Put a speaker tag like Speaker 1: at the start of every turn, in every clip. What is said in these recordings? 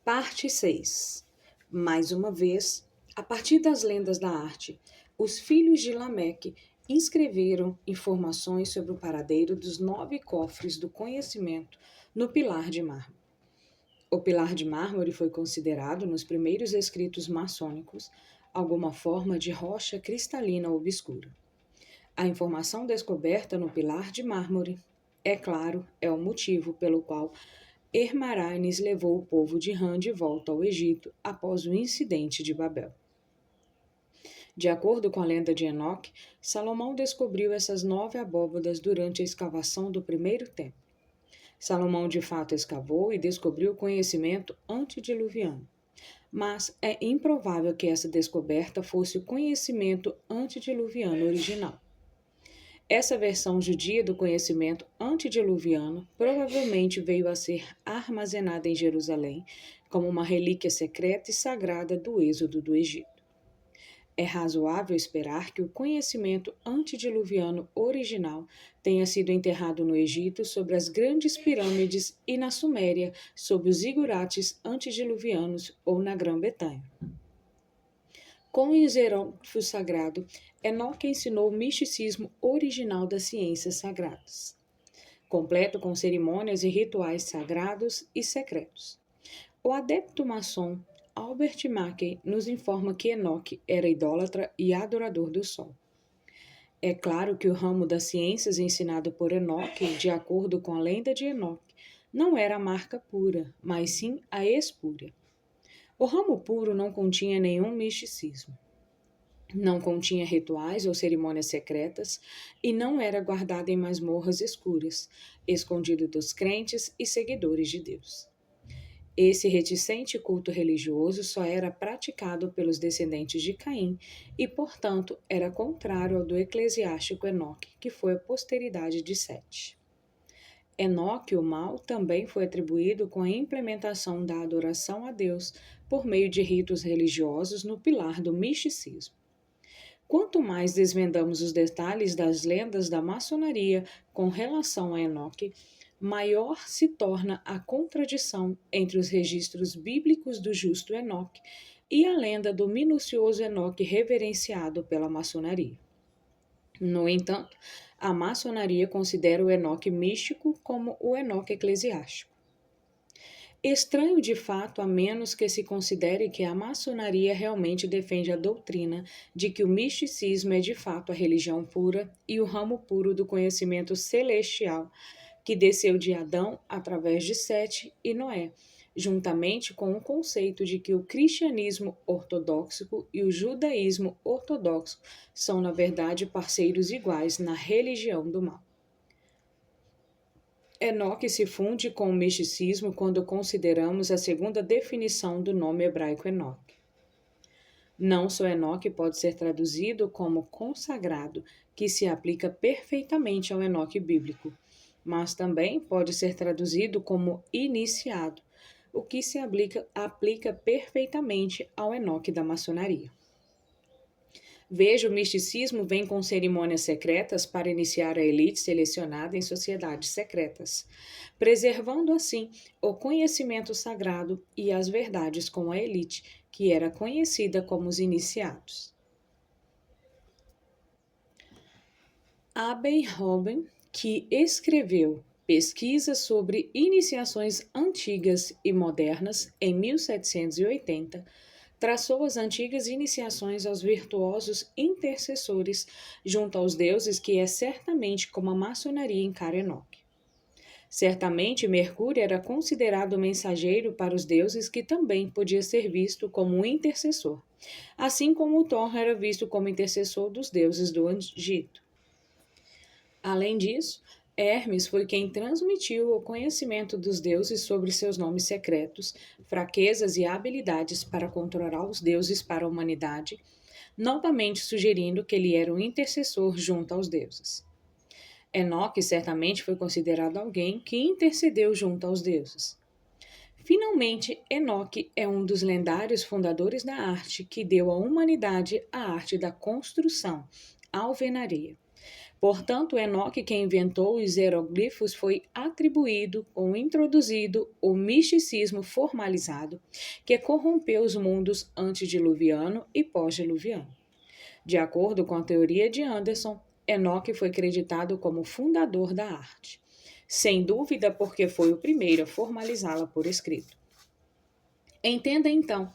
Speaker 1: Parte 6. Mais uma vez, a partir das lendas da arte, os filhos de Lameque inscreveram informações sobre o paradeiro dos 9 cofres do conhecimento no pilar de mármore. O pilar de mármore foi considerado, nos primeiros escritos maçônicos, alguma forma de rocha cristalina obscura. A informação descoberta no pilar de mármore, é claro, é o motivo pelo qual Hermaraines levou o povo de Ram de volta ao Egito após o incidente de Babel. De acordo com a lenda de Enoque, Salomão descobriu essas 9 abóbadas durante a escavação do primeiro templo. Salomão de fato escavou e descobriu o conhecimento antediluviano. Mas é improvável que essa descoberta fosse o conhecimento antediluviano original. Essa versão judia do conhecimento antediluviano provavelmente veio a ser armazenada em Jerusalém como uma relíquia secreta e sagrada do êxodo do Egito. É razoável esperar que o conhecimento antediluviano original tenha sido enterrado no Egito sobre as grandes pirâmides e na Suméria sob os zigurates antediluvianos ou na Grã-Bretanha. Com o hieróglifo sagrado, Enoque ensinou o misticismo original das ciências sagradas, completo com cerimônias e rituais sagrados e secretos. O adepto maçom Albert Mackey nos informa que Enoque era idólatra e adorador do sol. É claro que o ramo das ciências ensinado por Enoque, de acordo com a lenda de Enoque, não era a marca pura, mas sim a espúria. O ramo puro não continha nenhum misticismo. Não continha rituais ou cerimônias secretas e não era guardado em masmorras escuras, escondido dos crentes e seguidores de Deus. Esse reticente culto religioso só era praticado pelos descendentes de Caim e, portanto, era contrário ao do eclesiástico Enoque, que foi a posteridade de Sete. Enoque, o mau, também foi atribuído com a implementação da adoração a Deus por meio de ritos religiosos no pilar do misticismo. Quanto mais desvendamos os detalhes das lendas da maçonaria com relação a Enoque, maior se torna a contradição entre os registros bíblicos do justo Enoque e a lenda do minucioso Enoque reverenciado pela maçonaria. No entanto, a maçonaria considera o Enoque místico como o Enoque eclesiástico. Estranho de fato, a menos que se considere que a maçonaria realmente defende a doutrina de que o misticismo é de fato a religião pura e o ramo puro do conhecimento celestial que desceu de Adão através de Sete e Noé, juntamente com o conceito de que o cristianismo ortodoxo e o judaísmo ortodoxo são, na verdade, parceiros iguais na religião do mal. Enoque se funde com o misticismo quando consideramos a segunda definição do nome hebraico Enoque. Não só Enoque pode ser traduzido como consagrado, que se aplica perfeitamente ao Enoque bíblico, mas também pode ser traduzido como iniciado, o que se aplica perfeitamente ao Enoque da maçonaria. Veja, o misticismo vem com cerimônias secretas para iniciar a elite selecionada em sociedades secretas, preservando assim o conhecimento sagrado e as verdades com a elite, que era conhecida como os iniciados. Abel Robin, que escreveu Pesquisas sobre Iniciações Antigas e Modernas em 1780, traçou as antigas iniciações aos virtuosos intercessores junto aos deuses, que é certamente como a maçonaria encara Enoque. Certamente Mercúrio era considerado mensageiro para os deuses, que também podia ser visto como um intercessor, assim como Thor era visto como intercessor dos deuses do Egito. Além disso, Hermes foi quem transmitiu o conhecimento dos deuses sobre seus nomes secretos, fraquezas e habilidades para controlar os deuses para a humanidade, novamente sugerindo que ele era um intercessor junto aos deuses. Enoque certamente foi considerado alguém que intercedeu junto aos deuses. Finalmente, Enoque é um dos lendários fundadores da arte que deu à humanidade a arte da construção, a alvenaria. Portanto, Enoque, que inventou os hieroglifos, foi atribuído ou introduzido o misticismo formalizado, que corrompeu os mundos antediluviano e pós-diluviano. De acordo com a teoria de Anderson, Enoque foi creditado como fundador da arte, sem dúvida porque foi o primeiro a formalizá-la por escrito. Entenda então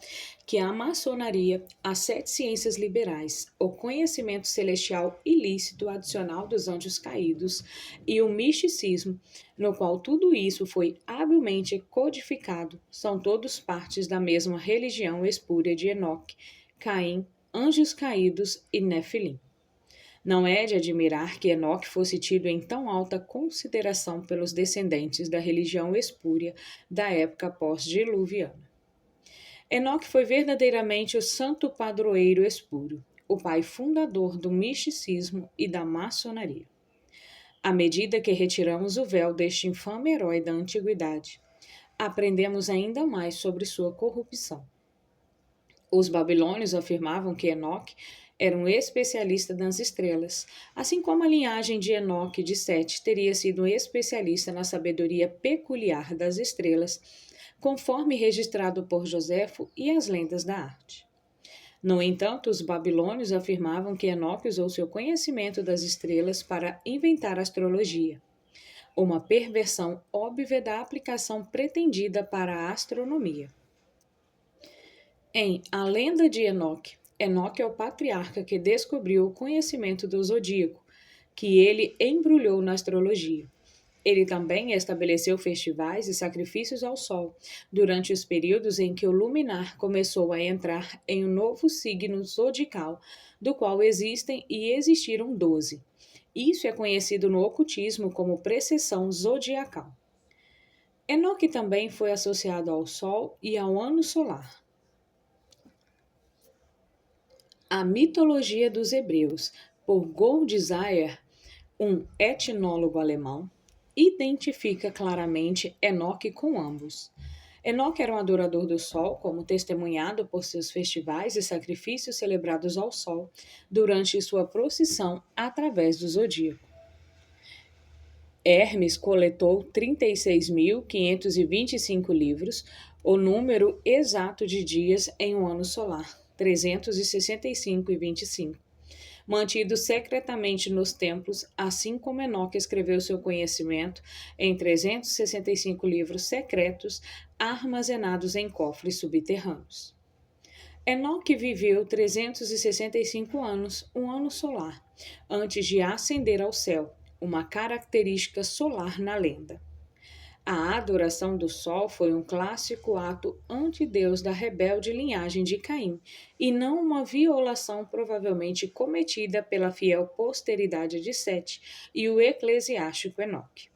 Speaker 1: que a maçonaria, as 7 ciências liberais, o conhecimento celestial ilícito adicional dos anjos caídos e o misticismo, no qual tudo isso foi habilmente codificado, são todos partes da mesma religião espúria de Enoque, Caim, anjos caídos e Nefilim. Não é de admirar que Enoque fosse tido em tão alta consideração pelos descendentes da religião espúria da época pós-diluviana. Enoque foi verdadeiramente o santo padroeiro espúrio, o pai fundador do misticismo e da maçonaria. À medida que retiramos o véu deste infame herói da antiguidade, aprendemos ainda mais sobre sua corrupção. Os babilônios afirmavam que Enoque era um especialista nas estrelas, assim como a linhagem de Enoque de Sete teria sido um especialista na sabedoria peculiar das estrelas, conforme registrado por Joséfo e as lendas da arte. No entanto, os babilônios afirmavam que Enoque usou seu conhecimento das estrelas para inventar a astrologia, uma perversão óbvia da aplicação pretendida para a astronomia. Em A Lenda de Enoque, Enoque é o patriarca que descobriu o conhecimento do zodíaco, que ele embrulhou na astrologia. Ele também estabeleceu festivais e sacrifícios ao sol, durante os períodos em que o luminar começou a entrar em um novo signo zodiacal, do qual existem e existiram 12. Isso é conhecido no ocultismo como precessão zodiacal. Enoque também foi associado ao sol e ao ano solar. A mitologia dos hebreus, por Goldziher, um etnólogo alemão, identifica claramente Enoque com ambos. Enoque era um adorador do sol, como testemunhado por seus festivais e sacrifícios celebrados ao sol durante sua procissão através do zodíaco. Hermes coletou 36.525 livros, o número exato de dias em um ano solar, 365,25. Mantido secretamente nos templos, assim como Enoque escreveu seu conhecimento em 365 livros secretos armazenados em cofres subterrâneos. Enoque viveu 365 anos, um ano solar, antes de ascender ao céu, uma característica solar na lenda. A adoração do sol foi um clássico ato anti-Deus da rebelde linhagem de Caim, e não uma violação provavelmente cometida pela fiel posteridade de Sete e o eclesiástico Enoque.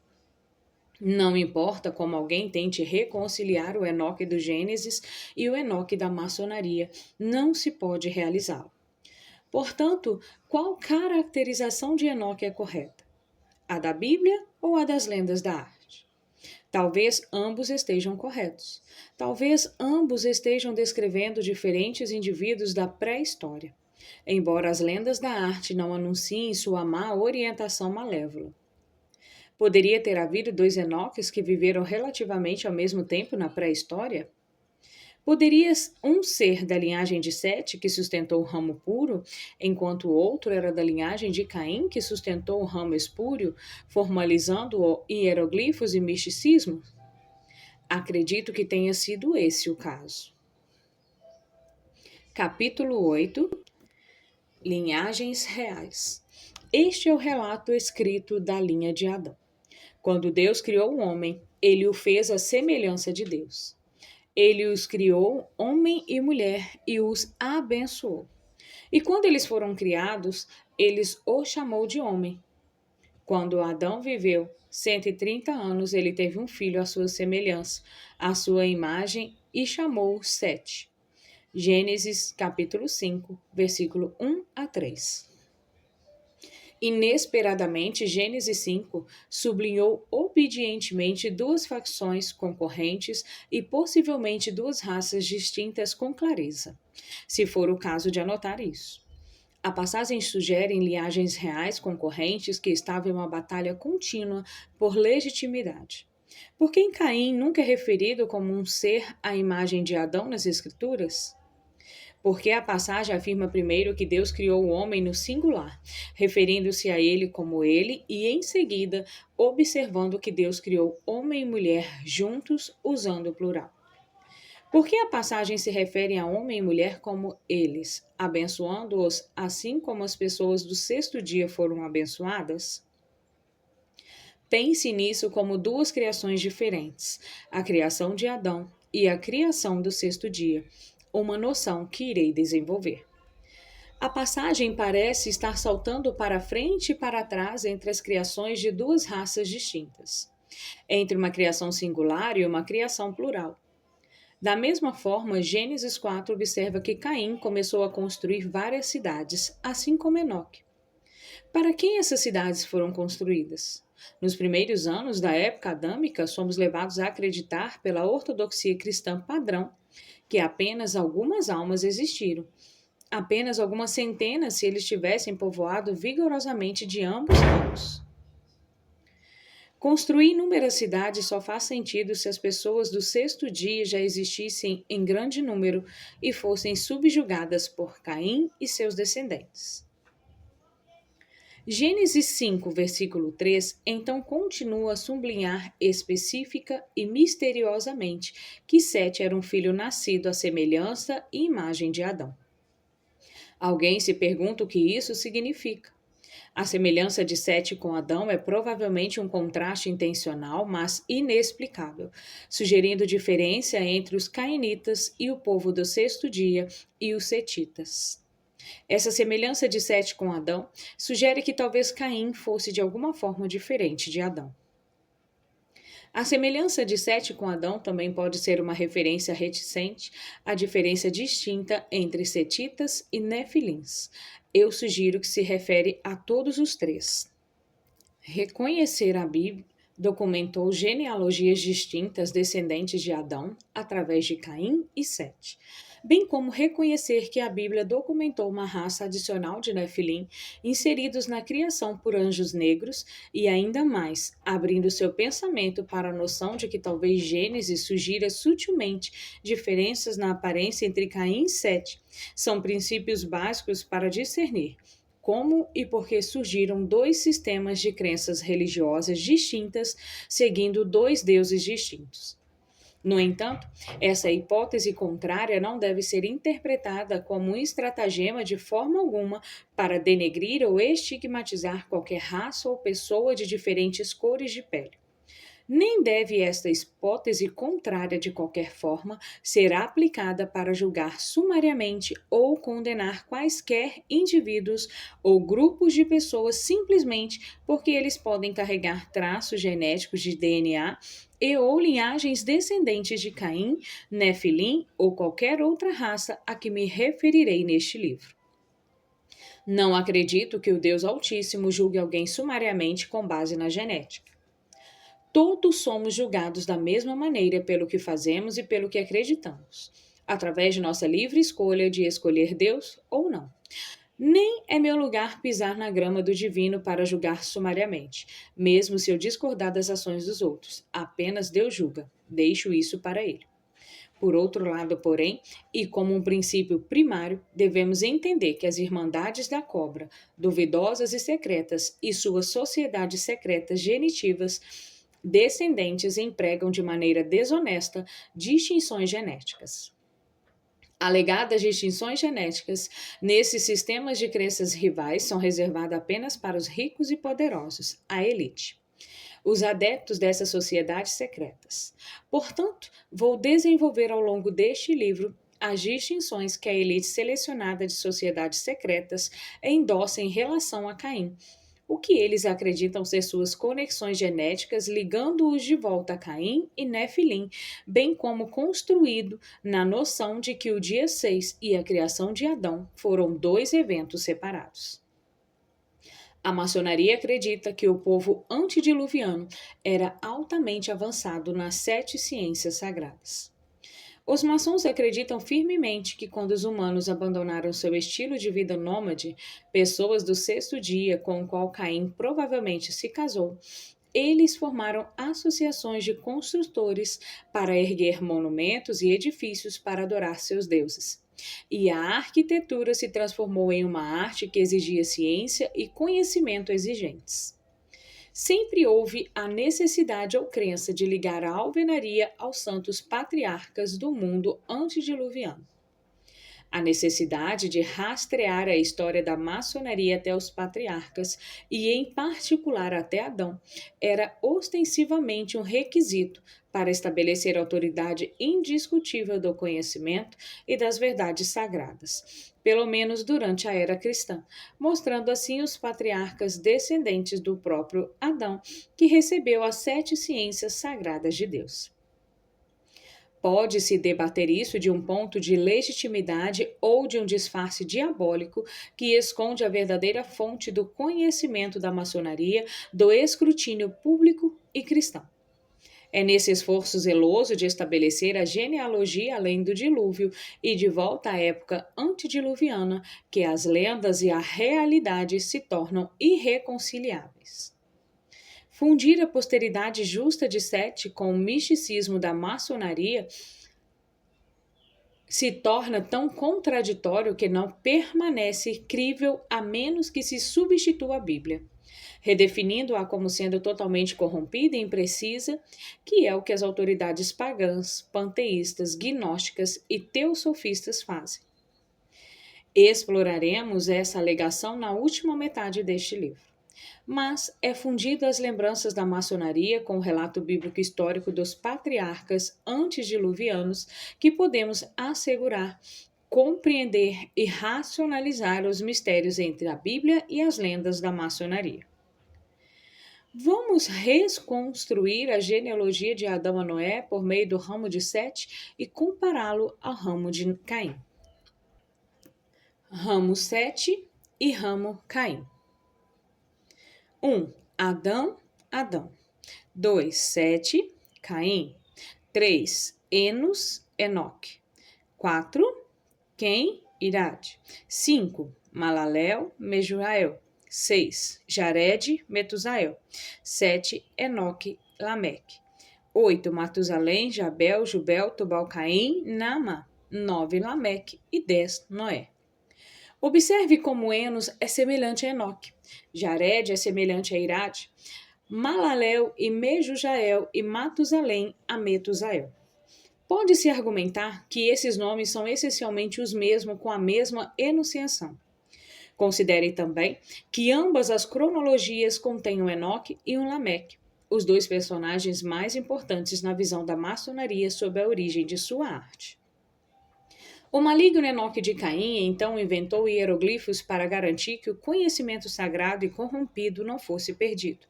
Speaker 1: Não importa como alguém tente reconciliar o Enoque do Gênesis e o Enoque da maçonaria, não se pode realizá-lo. Portanto, qual caracterização de Enoque é correta? A da Bíblia ou a das lendas da arte? Talvez ambos estejam corretos. Talvez ambos estejam descrevendo diferentes indivíduos da pré-história, embora as lendas da arte não anunciem sua má orientação malévola. Poderia ter havido 2 Enoques que viveram relativamente ao mesmo tempo na pré-história? Poderia um ser da linhagem de Sete, que sustentou o ramo puro, enquanto o outro era da linhagem de Caim, que sustentou o ramo espúrio, formalizando hieroglifos e misticismo? Acredito que tenha sido esse o caso. Capítulo 8. Linhagens reais. Este é o relato escrito da linha de Adão. Quando Deus criou o homem, ele o fez à semelhança de Deus. Ele os criou, homem e mulher, e os abençoou. E quando eles foram criados, eles o chamou de homem. Quando Adão viveu 130 anos, ele teve um filho à sua semelhança, à sua imagem, e chamou-o Sete. Gênesis capítulo 5, versículo 1 a 3. Inesperadamente, Gênesis 5 sublinhou obedientemente 2 facções concorrentes e possivelmente 2 raças distintas com clareza, se for o caso de anotar isso. A passagem sugere linhagens reais concorrentes que estavam em uma batalha contínua por legitimidade. Por que em Caim nunca é referido como um ser à imagem de Adão nas Escrituras? Porque a passagem afirma primeiro que Deus criou o homem no singular, referindo-se a ele como ele, e em seguida observando que Deus criou homem e mulher juntos, usando o plural. Por que a passagem se refere a homem e mulher como eles, abençoando-os assim como as pessoas do sexto dia foram abençoadas? Pense nisso como duas criações diferentes, a criação de Adão e a criação do sexto dia, uma noção que irei desenvolver. A passagem parece estar saltando para frente e para trás entre as criações de duas raças distintas, entre uma criação singular e uma criação plural. Da mesma forma, Gênesis 4 observa que Caim começou a construir várias cidades, assim como Enoque. Para quem essas cidades foram construídas? Nos primeiros anos da época adâmica, somos levados a acreditar, pela ortodoxia cristã padrão, que apenas algumas almas existiram. Apenas algumas centenas se eles tivessem povoado vigorosamente de ambos lados. Construir inúmeras cidades só faz sentido se as pessoas do sexto dia já existissem em grande número e fossem subjugadas por Caim e seus descendentes. Gênesis 5, versículo 3, então continua a sublinhar específica e misteriosamente que Sete era um filho nascido à semelhança e imagem de Adão. Alguém se pergunta o que isso significa. A semelhança de Sete com Adão é provavelmente um contraste intencional, mas inexplicável, sugerindo diferença entre os cainitas e o povo do sexto dia e os setitas. Essa semelhança de Sete com Adão sugere que talvez Caim fosse de alguma forma diferente de Adão. A semelhança de Sete com Adão também pode ser uma referência reticente à diferença distinta entre setitas e nefilins. Eu sugiro que se refere a todos os três. Reconhecer a Bíblia documentou genealogias distintas descendentes de Adão através de Caim e Sete, bem como reconhecer que a Bíblia documentou uma raça adicional de Nefilim inseridos na criação por anjos negros e ainda mais, abrindo seu pensamento para a noção de que talvez Gênesis sugira sutilmente diferenças na aparência entre Caim e Sete. São princípios básicos para discernir como e por que surgiram dois sistemas de crenças religiosas distintas, seguindo dois deuses distintos. No entanto, essa hipótese contrária não deve ser interpretada como um estratagema de forma alguma para denegrir ou estigmatizar qualquer raça ou pessoa de diferentes cores de pele. Nem deve esta hipótese contrária, de qualquer forma, ser aplicada para julgar sumariamente ou condenar quaisquer indivíduos ou grupos de pessoas simplesmente porque eles podem carregar traços genéticos de DNA e ou linhagens descendentes de Caim, Nefilim ou qualquer outra raça a que me referirei neste livro. Não acredito que o Deus Altíssimo julgue alguém sumariamente com base na genética. Todos somos julgados da mesma maneira pelo que fazemos e pelo que acreditamos, através de nossa livre escolha de escolher Deus ou não. Nem é meu lugar pisar na grama do divino para julgar sumariamente, mesmo se eu discordar das ações dos outros. Apenas Deus julga. Deixo isso para ele. Por outro lado, porém, e como um princípio primário, devemos entender que as Irmandades da Cobra, duvidosas e secretas, e suas sociedades secretas genitivas, descendentes empregam de maneira desonesta distinções genéticas. Alegadas distinções genéticas nesses sistemas de crenças rivais são reservadas apenas para os ricos e poderosos, a elite, os adeptos dessas sociedades secretas. Portanto, vou desenvolver ao longo deste livro as distinções que a elite selecionada de sociedades secretas endossa em relação a Caim, o que eles acreditam ser suas conexões genéticas ligando-os de volta a Caim e Nefilim, bem como construído na noção de que o dia 6 e a criação de Adão foram dois eventos separados. A maçonaria acredita que o povo antediluviano era altamente avançado nas 7 ciências sagradas. Os maçons acreditam firmemente que quando os humanos abandonaram seu estilo de vida nômade, pessoas do sexto dia com o qual Caim provavelmente se casou, eles formaram associações de construtores para erguer monumentos e edifícios para adorar seus deuses. E a arquitetura se transformou em uma arte que exigia ciência e conhecimento exigentes. Sempre houve a necessidade ou crença de ligar a alvenaria aos santos patriarcas do mundo antediluviano. A necessidade de rastrear a história da maçonaria até os patriarcas, e em particular até Adão, era ostensivamente um requisito para estabelecer a autoridade indiscutível do conhecimento e das verdades sagradas, pelo menos durante a era cristã, mostrando assim os patriarcas descendentes do próprio Adão, que recebeu as 7 ciências sagradas de Deus. Pode-se debater isso de um ponto de legitimidade ou de um disfarce diabólico que esconde a verdadeira fonte do conhecimento da maçonaria, do escrutínio público e cristão. É nesse esforço zeloso de estabelecer a genealogia além do dilúvio e de volta à época antediluviana que as lendas e a realidade se tornam irreconciliáveis. Fundir a posteridade justa de Sete com o misticismo da maçonaria se torna tão contraditório que não permanece crível a menos que se substitua a Bíblia, redefinindo-a como sendo totalmente corrompida e imprecisa, que é o que as autoridades pagãs, panteístas, gnósticas e teosofistas fazem. Exploraremos essa alegação na última metade deste livro. Mas é fundido as lembranças da maçonaria com o relato bíblico histórico dos patriarcas antediluvianos que podemos assegurar, compreender e racionalizar os mistérios entre a Bíblia e as lendas da maçonaria. Vamos reconstruir a genealogia de Adão a Noé por meio do ramo de Sete e compará-lo ao ramo de Caim. Ramo Sete e ramo Caim. 1. Adão, Adão. 2. Sete, Caim. 3. Enos, Enoque. 4. Quem, Irade. 5. Malalel, Mejuael. 6. Jared, Metusael. 7. Enoque, Lameque. 8. Matusalém, Jabel, Jubel, Tubal, Caim, Naamá. 9. Lameque e 10. Noé. Observe como Enos é semelhante a Enoque, Jared é semelhante a Irade, Malalel e Mejujael e Matusalém a Metusael. Pode-se argumentar que esses nomes são essencialmente os mesmos com a mesma enunciação. Considere também que ambas as cronologias contêm um Enoque e um Lameque, os dois personagens mais importantes na visão da maçonaria sobre a origem de sua arte. O maligno Enoque de Caim então inventou hieroglifos para garantir que o conhecimento sagrado e corrompido não fosse perdido.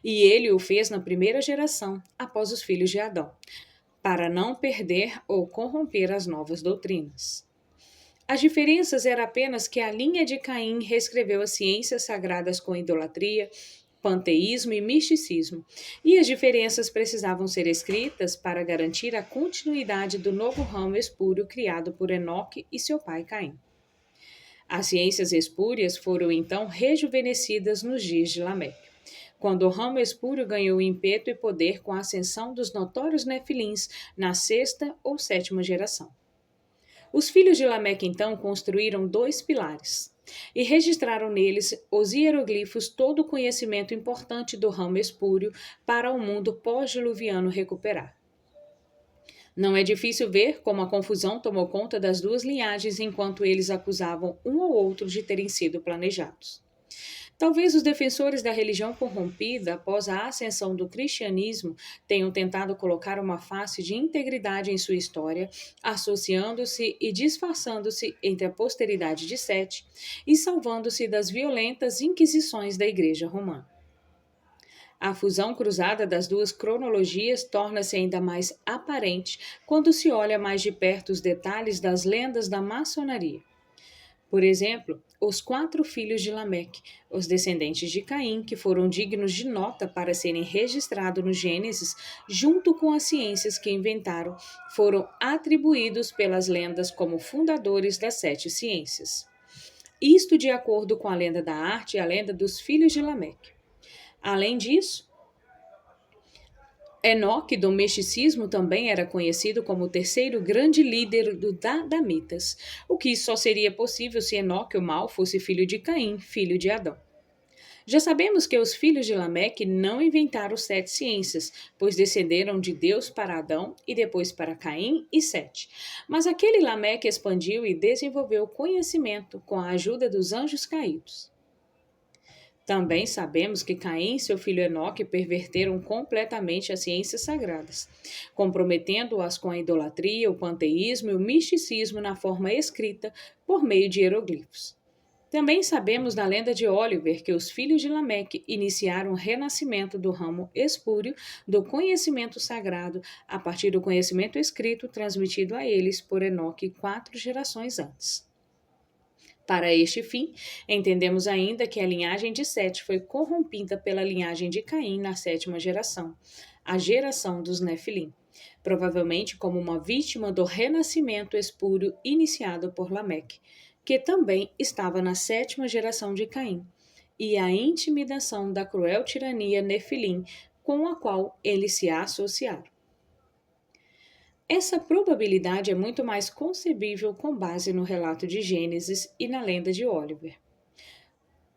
Speaker 1: E ele o fez na primeira geração, após os filhos de Adão, para não perder ou corromper as novas doutrinas. As diferenças eram apenas que a linha de Caim reescreveu as ciências sagradas com idolatria, panteísmo e misticismo, e as diferenças precisavam ser escritas para garantir a continuidade do novo ramo espúrio criado por Enoque e seu pai Caim. As ciências espúrias foram então rejuvenescidas nos dias de Lameque, quando o ramo espúrio ganhou ímpeto e poder com a ascensão dos notórios nefilins na 6ª ou 7ª geração. Os filhos de Lameque então construíram 2 pilares, e registraram neles os hieroglifos todo o conhecimento importante do ramo espúrio para o mundo pós-diluviano recuperar. Não é difícil ver como a confusão tomou conta das 2 linhagens enquanto eles acusavam um ao outro de terem sido planejados. Talvez os defensores da religião corrompida, após a ascensão do cristianismo, tenham tentado colocar uma face de integridade em sua história, associando-se e disfarçando-se entre a posteridade de Sete e salvando-se das violentas inquisições da Igreja Romana. A fusão cruzada das 2 cronologias torna-se ainda mais aparente quando se olha mais de perto os detalhes das lendas da maçonaria. Por exemplo, os 4 filhos de Lameque, os descendentes de Caim, que foram dignos de nota para serem registrados no Gênesis, junto com as ciências que inventaram, foram atribuídos pelas lendas como fundadores das 7 ciências. Isto de acordo com a lenda da arte e a lenda dos filhos de Lameque. Além disso, Enoque, do misticismo, também era conhecido como o terceiro grande líder do Dadamitas, o que só seria possível se Enoque, o mau, fosse filho de Caim, filho de Adão. Já sabemos que os filhos de Lameque não inventaram 7 ciências, pois descenderam de Deus para Adão e depois para Caim e Sete. Mas aquele Lameque expandiu e desenvolveu conhecimento com a ajuda dos anjos caídos. Também sabemos que Caim e seu filho Enoque perverteram completamente as ciências sagradas, comprometendo-as com a idolatria, o panteísmo e o misticismo na forma escrita por meio de hieroglifos. Também sabemos da lenda de Oliver que os filhos de Lameque iniciaram o renascimento do ramo espúrio do conhecimento sagrado a partir do conhecimento escrito transmitido a eles por Enoque 4 gerações antes. Para este fim, entendemos ainda que a linhagem de Sete foi corrompida pela linhagem de Caim na 7ª geração, a geração dos Nefilim, provavelmente como uma vítima do renascimento espúrio iniciado por Lameque, que também estava na 7ª geração de Caim, e a intimidação da cruel tirania Nefilim com a qual eles se associaram. Essa probabilidade é muito mais concebível com base no relato de Gênesis e na lenda de Oliver.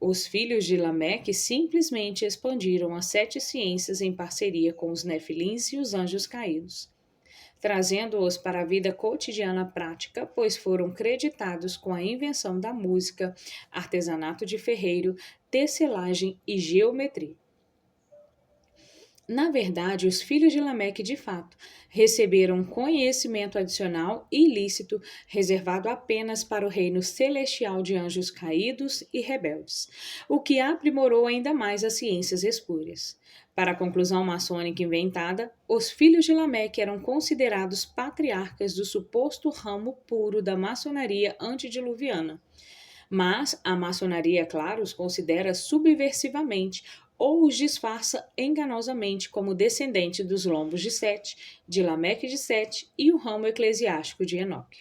Speaker 1: Os filhos de Lameque simplesmente expandiram as 7 ciências em parceria com os Nefilins e os anjos caídos, trazendo-os para a vida cotidiana prática, pois foram creditados com a invenção da música, artesanato de ferreiro, tecelagem e geometria. Na verdade, os filhos de Lameque, de fato, receberam um conhecimento adicional e ilícito reservado apenas para o reino celestial de anjos caídos e rebeldes, o que aprimorou ainda mais as ciências espúrias. Para a conclusão maçônica inventada, os filhos de Lameque eram considerados patriarcas do suposto ramo puro da maçonaria antediluviana. Mas a maçonaria, claro, os considera subversivamente ou os disfarça enganosamente como descendente dos lombos de Sete, de Lameque de Sete e o ramo eclesiástico de Enoque.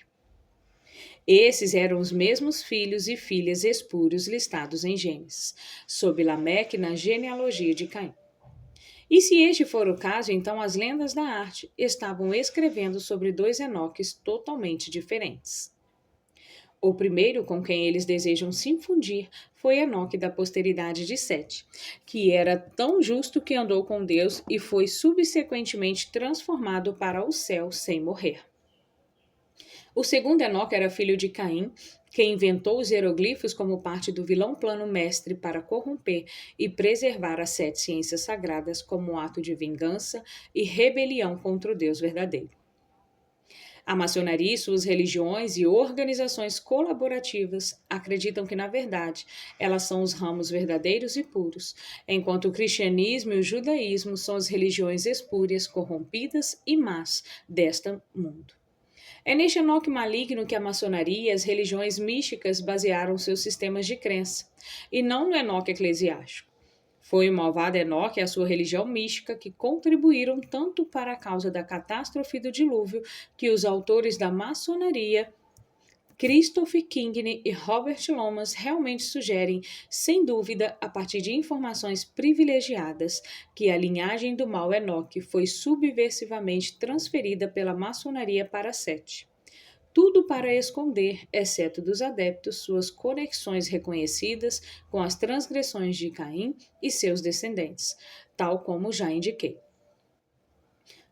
Speaker 1: Esses eram os mesmos filhos e filhas espúrios listados em Gênesis, sob Lameque na genealogia de Caim. E se este for o caso, então as lendas da arte estavam escrevendo sobre 2 Enoques totalmente diferentes. O primeiro com quem eles desejam se infundir foi Enoque da posteridade de Sete, que era tão justo que andou com Deus e foi subsequentemente transformado para o céu sem morrer. O segundo Enoque era filho de Caim, que inventou os hieroglifos como parte do vilão plano mestre para corromper e preservar as 7 ciências sagradas como ato de vingança e rebelião contra o Deus verdadeiro. A maçonaria e suas religiões e organizações colaborativas acreditam que, na verdade, elas são os ramos verdadeiros e puros, enquanto o cristianismo e o judaísmo são as religiões espúrias, corrompidas e más deste mundo. É neste Enoque maligno que a maçonaria e as religiões místicas basearam seus sistemas de crença, e não no Enoque eclesiástico. Foi o malvado Enoque e a sua religião mística que contribuíram tanto para a causa da catástrofe do dilúvio que os autores da maçonaria, Christopher King e Robert Lomas, realmente sugerem, sem dúvida, a partir de informações privilegiadas, que a linhagem do mau Enoque foi subversivamente transferida pela maçonaria para Sete. Tudo para esconder, exceto dos adeptos, suas conexões reconhecidas com as transgressões de Caim e seus descendentes, tal como já indiquei.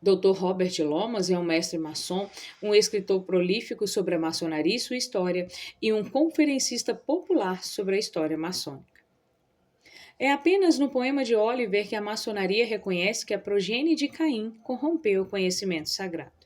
Speaker 1: Dr. Robert Lomas é um mestre maçom, um escritor prolífico sobre a maçonaria e sua história e um conferencista popular sobre a história maçônica. É apenas no poema de Oliver que a maçonaria reconhece que a progênie de Caim corrompeu o conhecimento sagrado.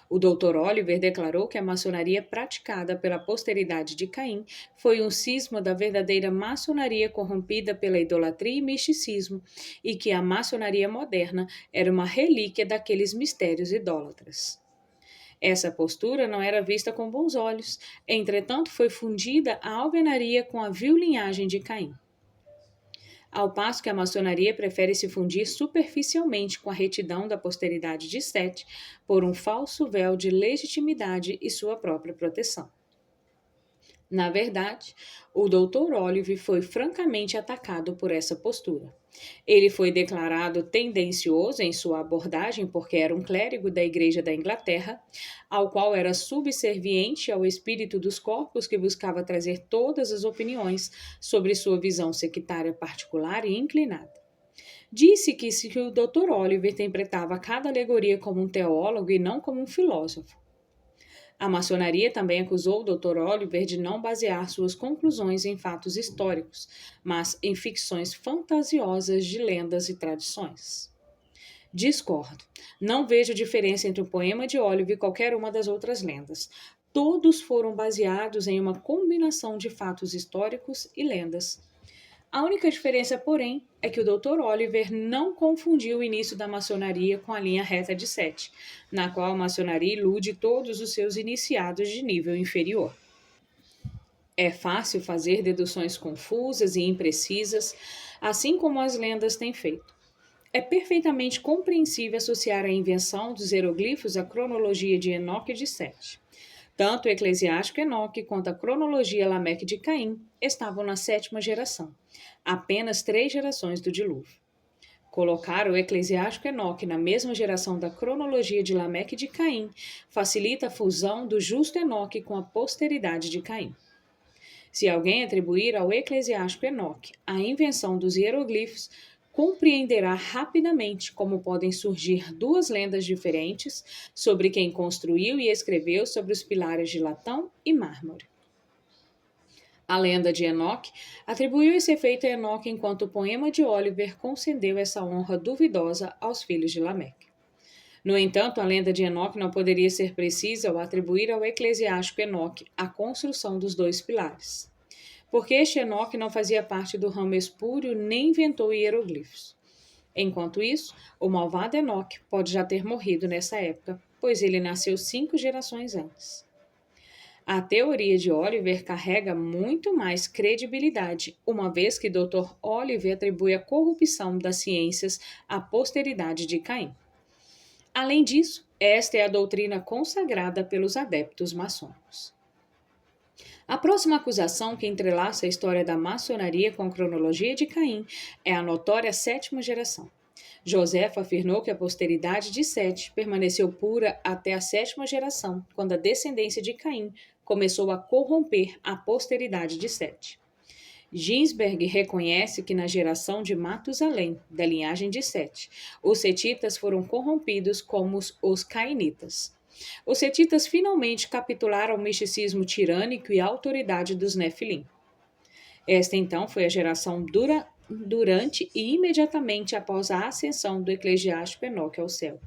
Speaker 1: O Dr. Oliver declarou que a maçonaria praticada pela posteridade de Caim foi um cisma da verdadeira maçonaria corrompida pela idolatria e misticismo, e que a maçonaria moderna era uma relíquia daqueles mistérios idólatras. Essa postura não era vista com bons olhos, entretanto foi fundida a alvenaria com a vil linhagem de Caim. Ao passo que a maçonaria prefere se fundir superficialmente com a retidão da posteridade de Sete por um falso véu de legitimidade e sua própria proteção. Na verdade, o Dr. Olive foi francamente atacado por essa postura. Ele foi declarado tendencioso em sua abordagem porque era um clérigo da Igreja da Inglaterra, ao qual era subserviente ao espírito dos corpos que buscava trazer todas as opiniões sobre sua visão sectária particular e inclinada. Disse que o Dr. Oliver interpretava cada alegoria como um teólogo e não como um filósofo. A maçonaria também acusou o Dr. Oliver de não basear suas conclusões em fatos históricos, mas em ficções fantasiosas de lendas e tradições. Discordo. Não vejo diferença entre o poema de Oliver e qualquer uma das outras lendas. Todos foram baseados em uma combinação de fatos históricos e lendas. A única diferença, porém, é que o Dr. Oliver não confundiu o início da maçonaria com a linha reta de Sete, na qual a maçonaria ilude todos os seus iniciados de nível inferior. É fácil fazer deduções confusas e imprecisas, assim como as lendas têm feito. É perfeitamente compreensível associar a invenção dos hieroglifos à cronologia de Enoque e de Sete. Tanto o eclesiástico Enoque quanto a cronologia Lameque de Caim estavam na 7ª geração, apenas 3 gerações do dilúvio. Colocar o eclesiástico Enoque na mesma geração da cronologia de Lameque e de Caim facilita a fusão do justo Enoque com a posteridade de Caim. Se alguém atribuir ao eclesiástico Enoque a invenção dos hieroglifos, compreenderá rapidamente como podem surgir duas lendas diferentes sobre quem construiu e escreveu sobre os pilares de latão e mármore. A lenda de Enoque atribuiu esse efeito a Enoque enquanto o poema de Oliver concedeu essa honra duvidosa aos filhos de Lameque. No entanto, a lenda de Enoque não poderia ser precisa ao atribuir ao eclesiástico Enoque a construção dos 2 pilares, porque este Enoque não fazia parte do ramo espúrio nem inventou hieroglifos. Enquanto isso, o malvado Enoque pode já ter morrido nessa época, pois ele nasceu 5 gerações antes. A teoria de Oliver carrega muito mais credibilidade, uma vez que Dr. Oliver atribui a corrupção das ciências à posteridade de Caim. Além disso, esta é a doutrina consagrada pelos adeptos maçônicos. A próxima acusação que entrelaça a história da maçonaria com a cronologia de Caim é a notória 7ª geração. Joséfo afirmou que a posteridade de Sete permaneceu pura até a 7ª geração, quando a descendência de Caim começou a corromper a posteridade de Sete. Ginsberg reconhece que na geração de Matusalém, da linhagem de Sete, os setitas foram corrompidos como os cainitas. Os setitas finalmente capitularam ao misticismo tirânico e à autoridade dos Nefilim. Esta, então, foi a geração durante e imediatamente após a ascensão do eclesiástico Enoque ao céu.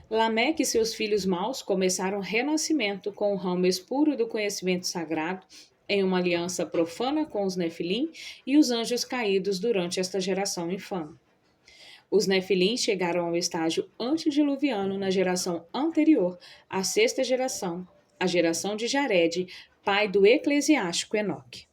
Speaker 1: Lameque e seus filhos maus começaram o renascimento com o ramo espúrio do conhecimento sagrado em uma aliança profana com os Nefilim e os anjos caídos durante esta geração infame. Os Nefilim chegaram ao estágio antediluviano na geração anterior, à 6ª geração, a geração de Jared, pai do eclesiástico Enoque.